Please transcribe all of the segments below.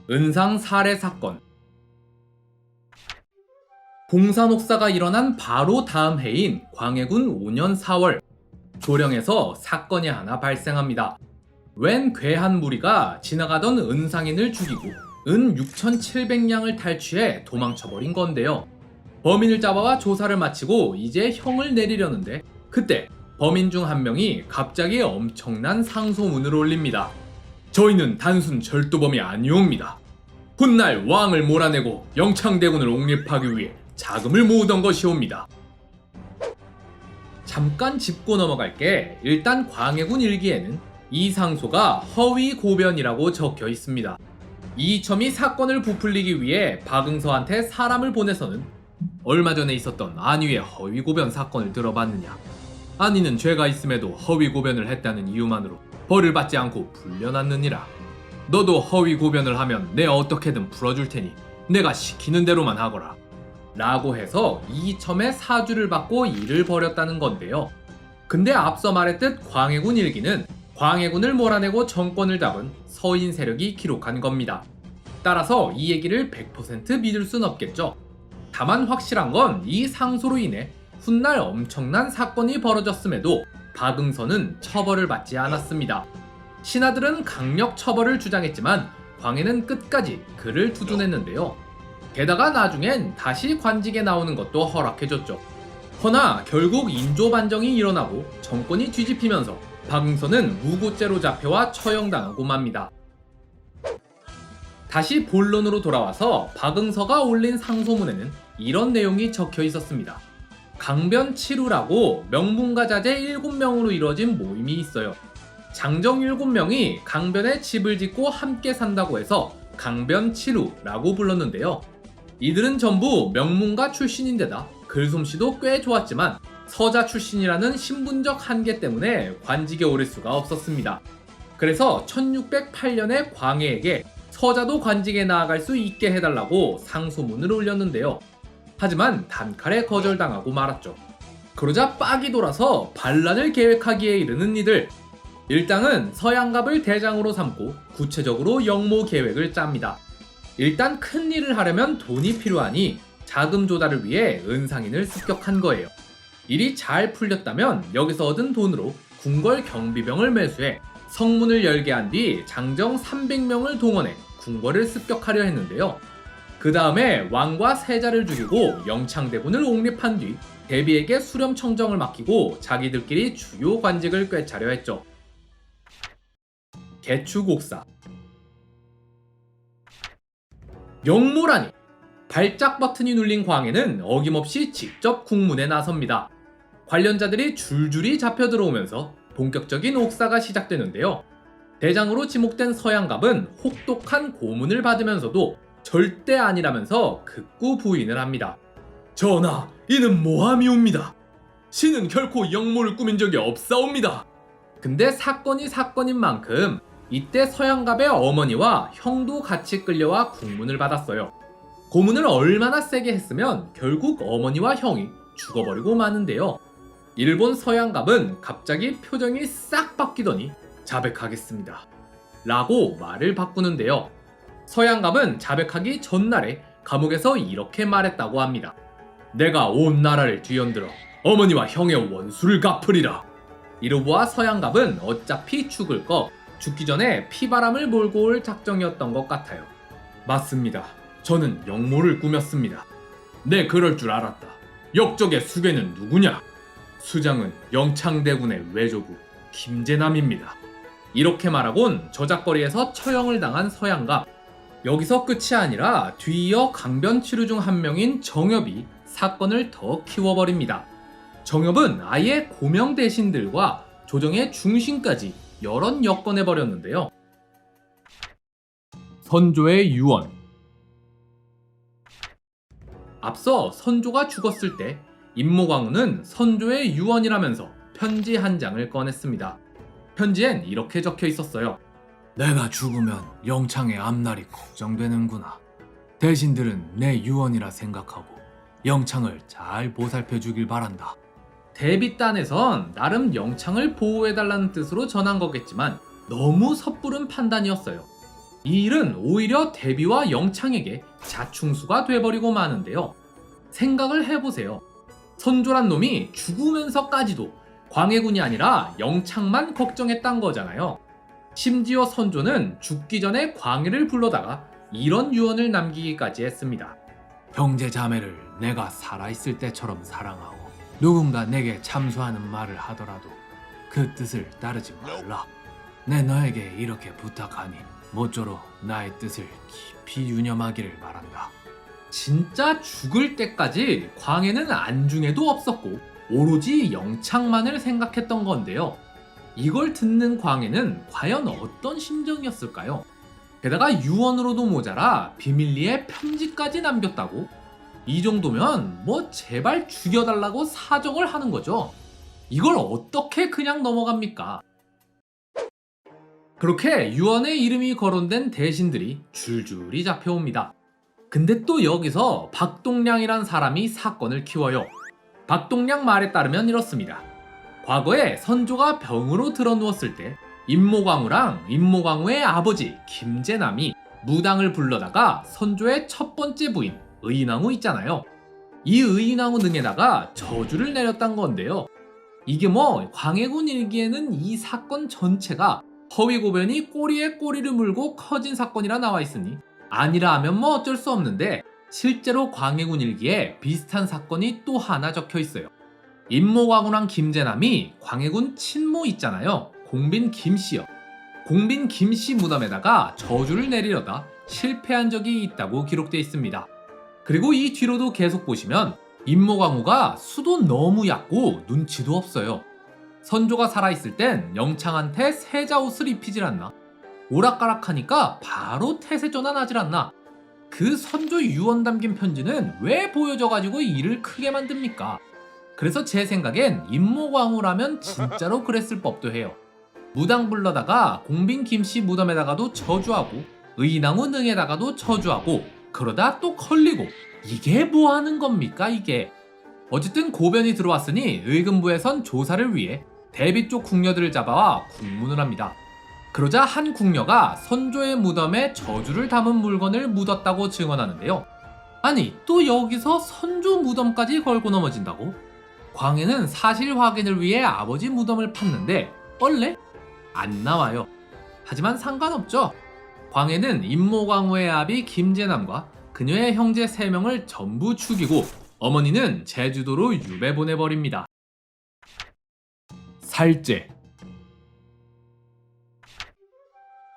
은상 살해 사건. 봉산옥사가 일어난 바로 다음 해인 광해군 5년 4월, 조령에서 사건이 하나 발생합니다. 웬 괴한 무리가 지나가던 은상인을 죽이고 은 6,700냥을 탈취해 도망쳐버린 건데요. 범인을 잡아와 조사를 마치고 이제 형을 내리려는데, 그때 범인 중 한 명이 갑자기 엄청난 상소문을 올립니다. 저희는 단순 절도범이 아니옵니다. 훗날 왕을 몰아내고 영창대군을 옹립하기 위해 자금을 모으던 것이옵니다. 잠깐 짚고 넘어갈게. 일단 광해군 일기에는 이 상소가 허위 고변이라고 적혀 있습니다. 이첨이 사건을 부풀리기 위해 박응서한테 사람을 보내서는 얼마 전에 있었던 안위의 허위 고변 사건을 들어봤느냐. 안위는 죄가 있음에도 허위 고변을 했다는 이유만으로 벌을 받지 않고 풀려났느니라. 너도 허위 고변을 하면 내 어떻게든 풀어줄 테니 내가 시키는 대로만 하거라. 라고 해서 이첨의 사주를 받고 일을 벌였다는 건데요. 근데 앞서 말했듯 광해군 일기는 광해군을 몰아내고 정권을 잡은 서인 세력이 기록한 겁니다. 따라서 이 얘기를 100% 믿을 순 없겠죠. 다만 확실한 건 이 상소로 인해 훗날 엄청난 사건이 벌어졌음에도 박응서는 처벌을 받지 않았습니다. 신하들은 강력 처벌을 주장했지만 광해는 끝까지 그를 두둔했는데요. 게다가 나중엔 다시 관직에 나오는 것도 허락해줬죠. 허나 결국 인조반정이 일어나고 정권이 뒤집히면서 박응서는 무고죄로 잡혀와 처형당하고 맙니다. 다시 본론으로 돌아와서 박응서가 올린 상소문에는 이런 내용이 적혀 있었습니다. 강변치루라고 명문가 자제 7명으로 이루어진 모임이 있어요. 장정 7명이 강변에 집을 짓고 함께 산다고 해서 강변치루라고 불렀는데요. 이들은 전부 명문가 출신인데다 글솜씨도 꽤 좋았지만 서자 출신이라는 신분적 한계 때문에 관직에 오를 수가 없었습니다. 그래서 1608년에 광해에게 서자도 관직에 나아갈 수 있게 해달라고 상소문을 올렸는데요. 하지만 단칼에 거절당하고 말았죠. 그러자 빡이 돌아서 반란을 계획하기에 이르는 이들. 일당은 서양갑을 대장으로 삼고 구체적으로 영모 계획을 짭니다. 일단 큰 일을 하려면 돈이 필요하니 자금 조달을 위해 은상인을 습격한 거예요. 일이 잘 풀렸다면 여기서 얻은 돈으로 궁궐 경비병을 매수해 성문을 열게 한 뒤 장정 300명을 동원해 궁궐을 습격하려 했는데요. 그 다음에 왕과 세자를 죽이고 영창대군을 옹립한 뒤 대비에게 수렴청정을 맡기고 자기들끼리 주요 관직을 꿰차려 했죠. 개추곡사. 영모라니! 발작 버튼이 눌린 광해는 어김없이 직접 국문에 나섭니다. 관련자들이 줄줄이 잡혀 들어오면서 본격적인 옥사가 시작되는데요. 대장으로 지목된 서양갑은 혹독한 고문을 받으면서도 절대 아니라면서 극구 부인을 합니다. 전하, 이는 모함이옵니다. 신은 결코 영모를 꾸민 적이 없사옵니다. 근데 사건이 사건인 만큼 이때 서양갑의 어머니와 형도 같이 끌려와 국문을 받았어요. 고문을 얼마나 세게 했으면 결국 어머니와 형이 죽어버리고 마는데요. 이를 본 서양갑은 갑자기 표정이 싹 바뀌더니 자백하겠습니다 라고 말을 바꾸는데요. 서양갑은 자백하기 전날에 감옥에서 이렇게 말했다고 합니다. 내가 온 나라를 뒤흔들어 어머니와 형의 원수를 갚으리라. 이로보아 서양갑은 어차피 죽을 거 죽기 전에 피바람을 몰고 올 작정이었던 것 같아요. 맞습니다. 저는 영모를 꾸몄습니다. 네, 그럴 줄 알았다. 역적의 수괴는 누구냐? 수장은 영창대군의 외조부 김재남입니다. 이렇게 말하곤 저작거리에서 처형을 당한 서양갑. 여기서 끝이 아니라 뒤이어 강변치루 중 한 명인 정엽이 사건을 더 키워버립니다. 정엽은 아예 고명 대신들과 조정의 중심까지 여럿 엮어내버렸는데요. 선조의 유언. 앞서 선조가 죽었을 때 임모광우는 선조의 유언이라면서 편지 한 장을 꺼냈습니다. 편지엔 이렇게 적혀 있었어요. 내가 죽으면 영창의 앞날이 걱정되는구나. 대신들은 내 유언이라 생각하고 영창을 잘 보살펴 주길 바란다. 대비단에선 나름 영창을 보호해달라는 뜻으로 전한 거겠지만 너무 섣부른 판단이었어요. 이 일은 오히려 대비와 영창에게 자충수가 돼버리고 마는데요. 생각을 해보세요. 선조란 놈이 죽으면서까지도 광해군이 아니라 영창만 걱정했단 거잖아요. 심지어 선조는 죽기 전에 광해를 불러다가 이런 유언을 남기기까지 했습니다. 형제 자매를 내가 살아있을 때처럼 사랑하고 누군가 내게 참소하는 말을 하더라도 그 뜻을 따르지 말라. 내 너에게 이렇게 부탁하니 모쪼록 나의 뜻을 깊이 유념하기를 바란다. 진짜 죽을 때까지 광해는 안중에도 없었고 오로지 영창만을 생각했던 건데요. 이걸 듣는 광해는 과연 어떤 심정이었을까요? 게다가 유언으로도 모자라 비밀리에 편지까지 남겼다고? 이 정도면 뭐 제발 죽여달라고 사정을 하는 거죠. 이걸 어떻게 그냥 넘어갑니까? 그렇게 유언에 이름이 거론된 대신들이 줄줄이 잡혀옵니다. 근데 또 여기서 박동량이란 사람이 사건을 키워요. 박동량 말에 따르면 이렇습니다. 과거에 선조가 병으로 드러누웠을 때 임모광우랑 임모광우의 아버지 김제남이 무당을 불러다가 선조의 첫 번째 부인 의인왕후 있잖아요. 이 의인왕후 등에다가 저주를 내렸단 건데요. 이게 뭐 광해군 일기에는 이 사건 전체가 허위고변이 꼬리에 꼬리를 물고 커진 사건이라 나와 있으니 아니라 하면 뭐 어쩔 수 없는데 실제로 광해군 일기에 비슷한 사건이 또 하나 적혀 있어요. 임모광우랑 김제남이 광해군 친모 있잖아요. 공빈 김씨요. 공빈 김씨 무덤에다가 저주를 내리려다 실패한 적이 있다고 기록되어 있습니다. 그리고 이 뒤로도 계속 보시면 임모광우가 수도 너무 얕고 눈치도 없어요. 선조가 살아있을 땐 영창한테 세자옷을 입히질 않나? 오락가락하니까 바로 태세 전환하질 않나? 그 선조 유언 담긴 편지는 왜 보여줘가지고 일을 크게 만듭니까? 그래서 제 생각엔 임모광우라면 진짜로 그랬을 법도 해요. 무당 불러다가 공빈 김씨 무덤에다가도 저주하고 의인왕후 등에다가도 저주하고 그러다 또 걸리고 이게 뭐 하는 겁니까 이게? 어쨌든 고변이 들어왔으니 의금부에선 조사를 위해 대비 쪽 궁녀들을 잡아와 국문을 합니다. 그러자 한 궁녀가 선조의 무덤에 저주를 담은 물건을 묻었다고 증언하는데요. 아니 또 여기서 선조 무덤까지 걸고 넘어진다고? 광해는 사실 확인을 위해 아버지 무덤을 팠는데 원래 안 나와요. 하지만 상관없죠. 광해는 임모광우의 아비 김제남과 그녀의 형제 3명을 전부 죽이고 어머니는 제주도로 유배 보내버립니다. 살제.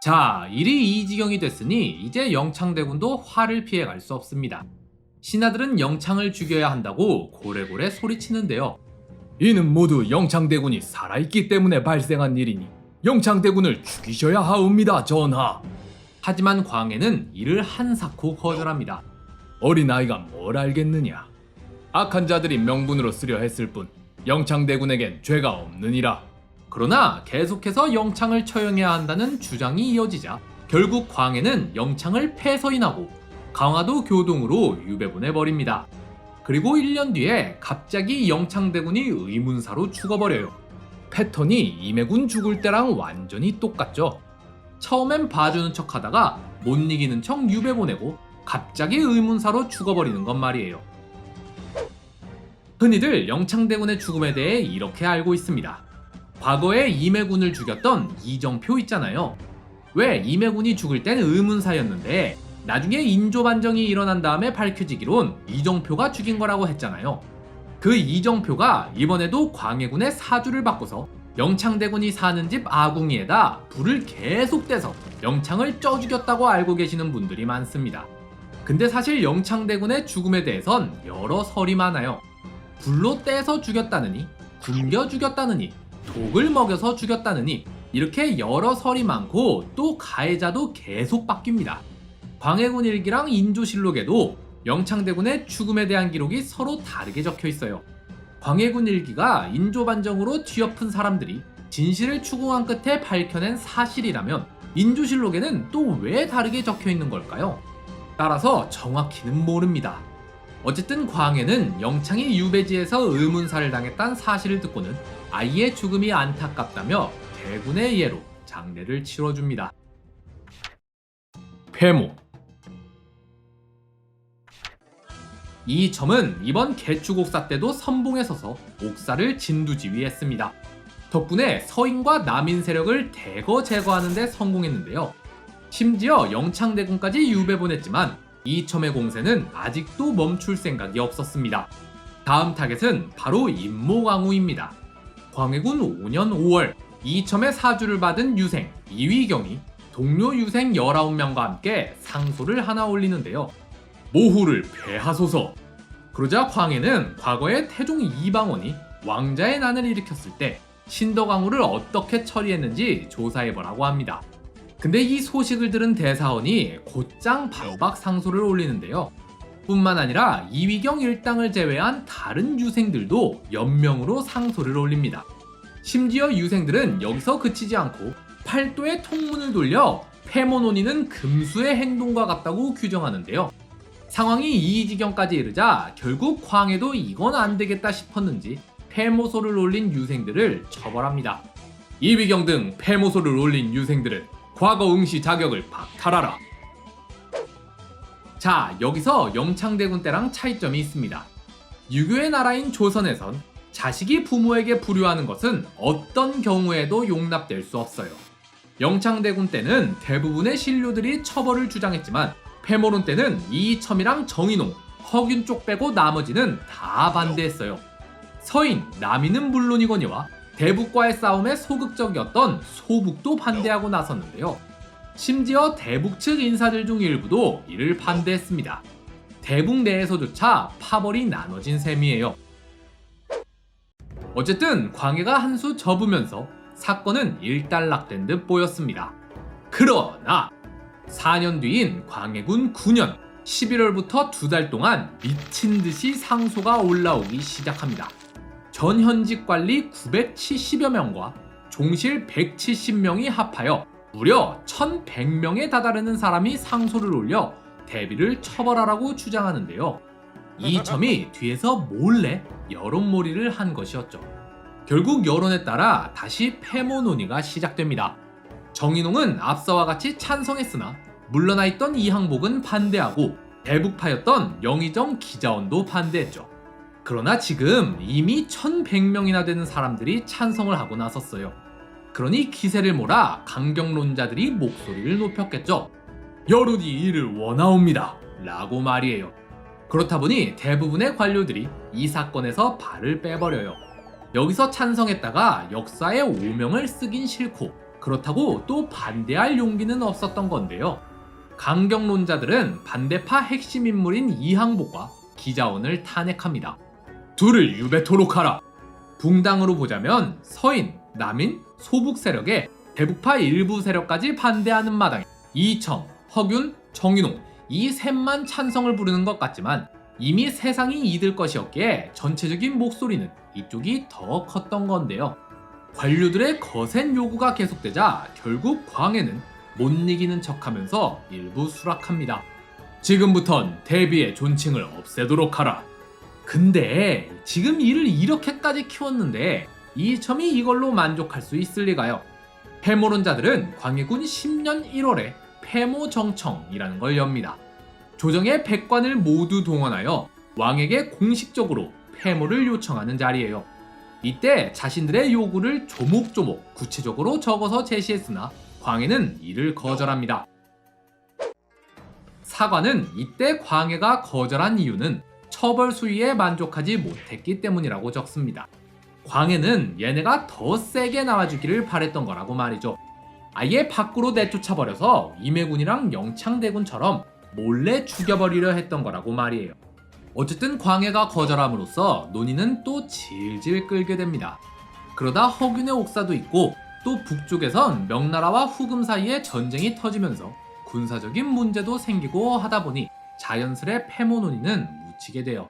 자, 일이 이 지경이 됐으니 이제 영창대군도 화를 피해갈 수 없습니다. 신하들은 영창을 죽여야 한다고 고래고래 소리치는데요. 이는 모두 영창대군이 살아있기 때문에 발생한 일이니 영창대군을 죽이셔야 하옵니다, 전하. 하지만 광해는 이를 한사코 거절합니다. 어린아이가 뭘 알겠느냐. 악한 자들이 명분으로 쓰려 했을 뿐 영창대군에겐 죄가 없느니라. 그러나 계속해서 영창을 처형해야 한다는 주장이 이어지자 결국 광해는 영창을 폐서인하고 강화도 교동으로 유배보내버립니다. 그리고 1년 뒤에 갑자기 영창대군이 의문사로 죽어버려요. 패턴이 임해군 죽을 때랑 완전히 똑같죠. 처음엔 봐주는 척 하다가 못 이기는 척 유배 보내고 갑자기 의문사로 죽어버리는 건 말이에요. 흔히들 영창대군의 죽음에 대해 이렇게 알고 있습니다. 과거에 임해군을 죽였던 이정표 있잖아요. 왜 임해군이 죽을 땐 의문사였는데 나중에 인조반정이 일어난 다음에 밝혀지기론 이정표가 죽인 거라고 했잖아요. 그 이정표가 이번에도 광해군의 사주를 바꿔서 영창대군이 사는 집 아궁이에다 불을 계속 떼서 영창을 쪄 죽였다고 알고 계시는 분들이 많습니다. 근데 사실 영창대군의 죽음에 대해선 여러 설이 많아요. 불로 떼서 죽였다느니, 굶겨 죽였다느니, 독을 먹여서 죽였다느니 이렇게 여러 설이 많고 또 가해자도 계속 바뀝니다. 광해군 일기랑 인조실록에도 영창대군의 죽음에 대한 기록이 서로 다르게 적혀 있어요. 광해군 일기가 인조반정으로 뒤엎은 사람들이 진실을 추궁한 끝에 밝혀낸 사실이라면 인조실록에는 또 왜 다르게 적혀 있는 걸까요? 따라서 정확히는 모릅니다. 어쨌든 광해는 영창이 유배지에서 의문사를 당했다는 사실을 듣고는 아이의 죽음이 안타깝다며 대군의 예로 장례를 치러줍니다. 폐모. 이점은 이번 개축옥사 때도 선봉에 서서 옥사를 진두지휘했습니다. 덕분에 서인과 남인 세력을 대거 제거하는 데 성공했는데요. 심지어 영창대군까지 유배보냈지만 이첨의 공세는 아직도 멈출 생각이 없었습니다. 다음 타겟은 바로 임모광우입니다. 광해군 5년 5월 이첨의 사주를 받은 유생 이위경이 동료 유생 19명과 함께 상소를 하나 올리는데요. 모후를 폐하소서. 그러자 광해는 과거에 태종 이방원이 왕자의 난을 일으켰을 때 신덕광우를 어떻게 처리했는지 조사해보라고 합니다. 근데 이 소식을 들은 대사원이 곧장 반박 상소를 올리는데요. 뿐만 아니라 이위경 일당을 제외한 다른 유생들도 연명으로 상소를 올립니다. 심지어 유생들은 여기서 그치지 않고 팔도의 통문을 돌려 폐모 논의는 금수의 행동과 같다고 규정하는데요. 상황이 이 지경까지 이르자 결국 광해도 이건 안 되겠다 싶었는지 폐모소를 올린 유생들을 처벌합니다. 이위경 등 폐모소를 올린 유생들은 과거 응시 자격을 박탈하라. 자, 여기서 영창대군 때랑 차이점이 있습니다. 유교의 나라인 조선에선 자식이 부모에게 불효하는 것은 어떤 경우에도 용납될 수 없어요. 영창대군 때는 대부분의 신료들이 처벌을 주장했지만 폐모론 때는 이첨이랑 정인홍, 허균 쪽 빼고 나머지는 다 반대했어요. 서인, 남인은 물론이거니와 대북과의 싸움에 소극적이었던 소북도 반대하고 나섰는데요. 심지어 대북 측 인사들 중 일부도 이를 반대했습니다. 대북 내에서조차 파벌이 나눠진 셈이에요. 어쨌든 광해가 한 수 접으면서 사건은 일단락된 듯 보였습니다. 그러나 4년 뒤인 광해군 9년 11월부터 2달 동안 미친 듯이 상소가 올라오기 시작합니다. 전 현직 관리 970여 명과 종실 170명이 합하여 무려 1100명에 다다르는 사람이 상소를 올려 대비를 처벌하라고 주장하는데요. 이 점이 뒤에서 몰래 여론몰이를 한 것이었죠. 결국 여론에 따라 다시 폐모 논의가 시작됩니다. 정인홍은 앞서와 같이 찬성했으나 물러나 있던 이항복은 반대하고 대북파였던 영의정 기자원도 반대했죠. 그러나 지금 이미 1100명이나 되는 사람들이 찬성을 하고 나섰어요. 그러니 기세를 몰아 강경론자들이 목소리를 높였겠죠. 여론이 이를 원하옵니다 라고 말이에요. 그렇다 보니 대부분의 관료들이 이 사건에서 발을 빼버려요. 여기서 찬성했다가 역사에 오명을 쓰긴 싫고 그렇다고 또 반대할 용기는 없었던 건데요. 강경론자들은 반대파 핵심 인물인 이항복과 기자원을 탄핵합니다. 둘을 유배토록 하라. 붕당으로 보자면 서인, 남인, 소북 세력에 대북파 일부 세력까지 반대하는 마당에 이첨, 허균, 정인홍 이 셋만 찬성을 부르는 것 같지만 이미 세상이 이들 것이었기에 전체적인 목소리는 이쪽이 더 컸던 건데요. 관료들의 거센 요구가 계속되자 결국 광해는 못 이기는 척하면서 일부 수락합니다. 지금부턴 대비의 존칭을 없애도록 하라. 근데 지금 이를 이렇게까지 키웠는데 이첨이 이걸로 만족할 수 있을 리가요. 폐모론자들은 광해군 10년 1월에 폐모정청이라는 걸 엽니다. 조정의 백관을 모두 동원하여 왕에게 공식적으로 폐모를 요청하는 자리예요. 이때 자신들의 요구를 조목조목 구체적으로 적어서 제시했으나 광해는 이를 거절합니다. 사관은 이때 광해가 거절한 이유는 처벌 수위에 만족하지 못했기 때문이라고 적습니다. 광해는 얘네가 더 세게 나와주기를 바랬던 거라고 말이죠. 아예 밖으로 내쫓아버려서 임해군이랑 영창대군처럼 몰래 죽여버리려 했던 거라고 말이에요. 어쨌든 광해가 거절함으로써 논의는 또 질질 끌게 됩니다. 그러다 허균의 옥사도 있고 또 북쪽에선 명나라와 후금 사이에 전쟁이 터지면서 군사적인 문제도 생기고 하다 보니 자연스레 폐모 논의는 묻히게 돼요.